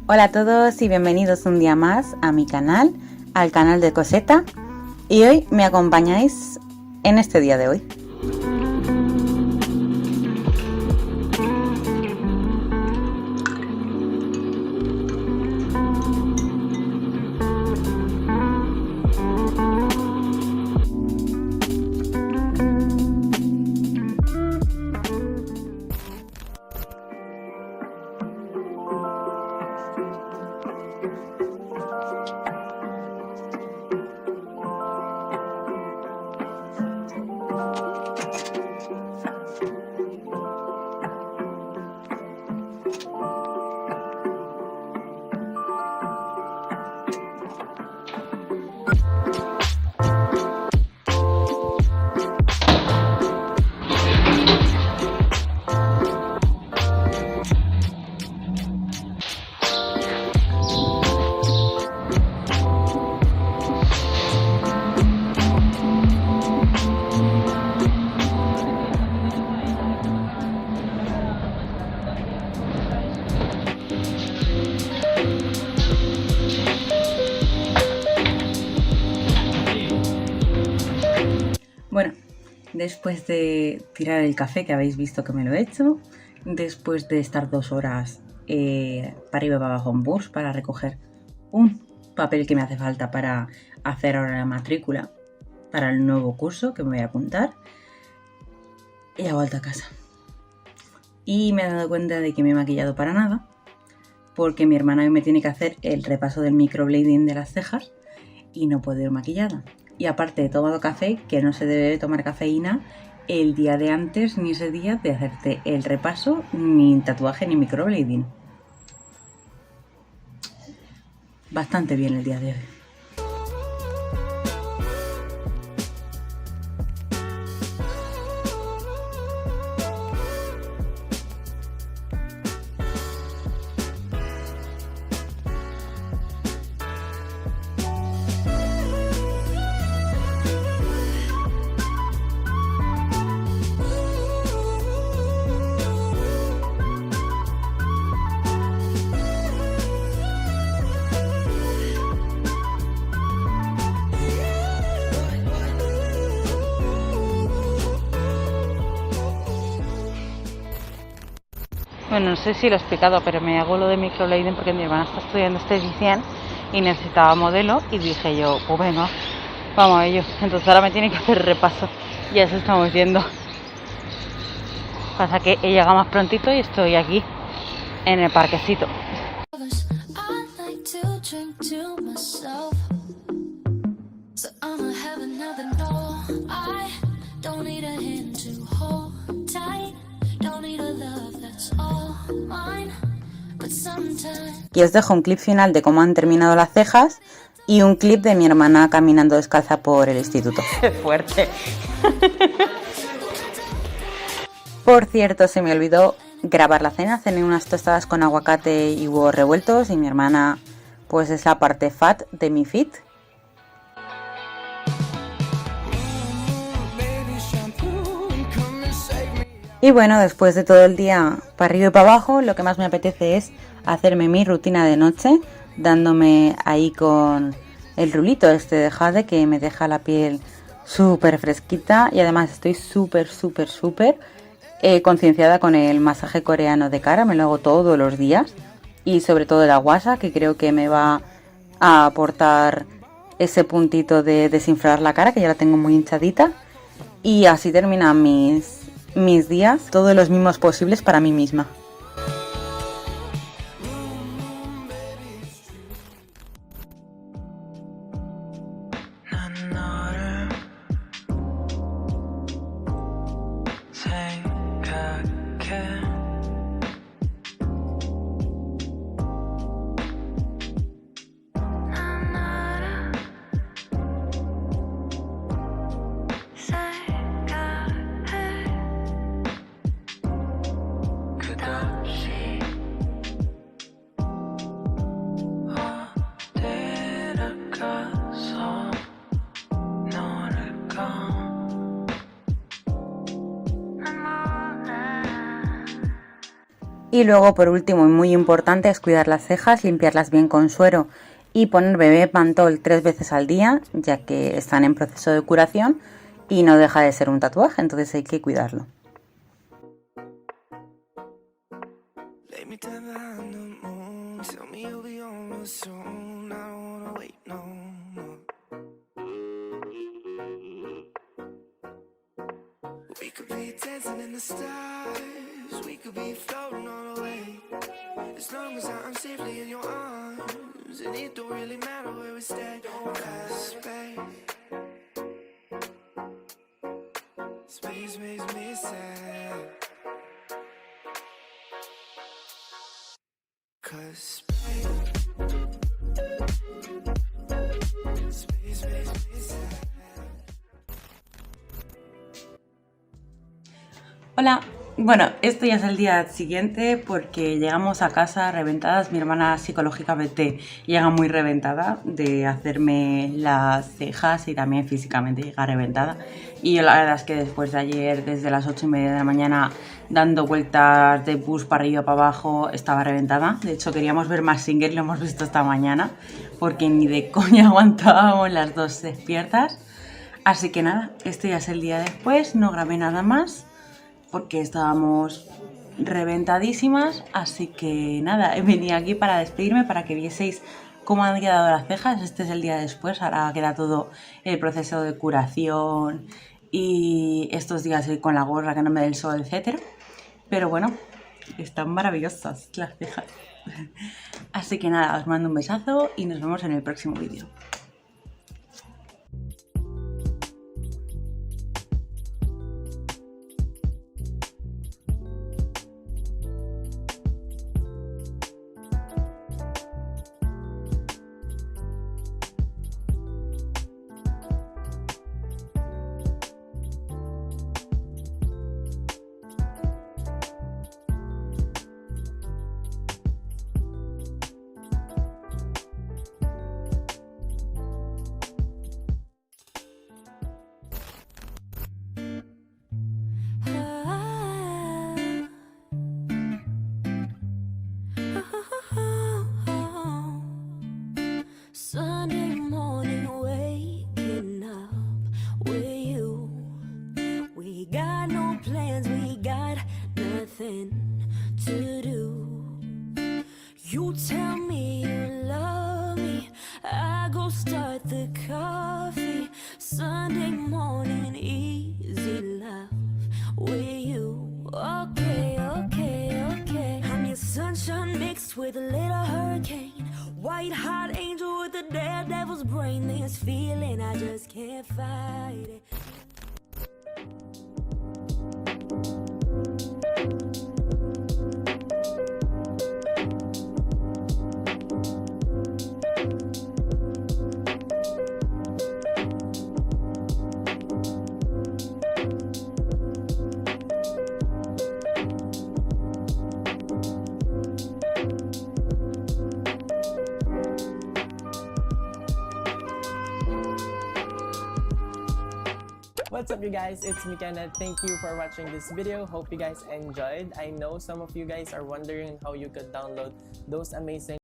Hola a todos y bienvenidos un día más a mi canal, al canal de Coseta, y hoy me acompañáis en este día de hoy. Bueno, después de tirar el café, que habéis visto que me lo he hecho, después de estar 2 horas para ir para abajo en bus para recoger un papel que me hace falta para hacer ahora la matrícula para el nuevo curso que me voy a apuntar, he vuelto a casa y me he dado cuenta de que me he maquillado para nada, porque mi hermana hoy me tiene que hacer el repaso del microblading de las cejas y no puedo ir maquillada. Y aparte he tomado café, que no se debe tomar cafeína el día de antes ni ese día de hacerte el repaso, ni tatuaje ni microblading. Bastante bien el día de hoy. Bueno, no sé si lo he explicado, pero me hago lo de microblading porque mi hermana está estudiando esteticien y necesitaba modelo, y dije yo, pues venga, vamos a ello. Entonces ahora me tiene que hacer repaso y eso estamos viendo. Pasa que ella llega más prontito y estoy aquí en el parquecito. Y os dejo un clip final de cómo han terminado las cejas y un clip de mi hermana caminando descalza por el instituto. ¡Qué fuerte! Por cierto, se me olvidó grabar la cena. Cené unas tostadas con aguacate y huevos revueltos, y mi hermana pues es la parte fat de mi fit. Y bueno, después de todo el día para arriba y para abajo, lo que más me apetece es hacerme mi rutina de noche, dándome ahí con el rulito este de jade que me deja la piel súper fresquita, y además estoy súper concienciada con el masaje coreano de cara. Me lo hago todos los días, y sobre todo el aguasa, que creo que me va a aportar ese puntito de desinflar la cara, que ya la tengo muy hinchadita, y así terminan mis días, todos los mismos posibles para mí misma. Y luego, por último y muy importante, es cuidar las cejas, limpiarlas bien con suero y poner bebé Pantol 3 veces al día, ya que están en proceso de curación y no deja de ser un tatuaje, entonces hay que cuidarlo. We could be dancing in the stars, we could be floating all away. As long as I'm safely in your arms, and it don't really matter where we stay. Cause space makes me sad. Cause space makes me sad. Hola, bueno, esto ya es el día siguiente porque llegamos a casa reventadas. Mi hermana psicológicamente llega muy reventada de hacerme las cejas y también físicamente llega reventada. Y yo la verdad es que después de ayer, desde las 8:30 de la mañana, dando vueltas de bus para arriba para abajo, estaba reventada. De hecho, queríamos ver más Singer, lo hemos visto esta mañana porque ni de coña aguantábamos las dos despiertas. Así que nada, este ya es el día después, no grabé nada más porque estábamos reventadísimas, así que nada, he venido aquí para despedirme, para que vieseis cómo han quedado las cejas. Este es el día después, ahora queda todo el proceso de curación y estos días con la gorra que no me dé el sol, etcétera. Pero bueno, están maravillosas las cejas. Así que nada, os mando un besazo y nos vemos en el próximo vídeo. Sunday morning, waking up with you. We got no plans, we got nothing to do. You tell me you love me, I go start the coffee. Sunday morning, easy love with you. Okay, okay, okay. I'm your sunshine mixed with a little hurricane. White hot angel with a daredevil's brain. This feeling, I just can't fight it. What's up you guys, it's me Kenneth. Thank you for watching this video. Hope you guys enjoyed. I know some of you guys are wondering how you could download those amazing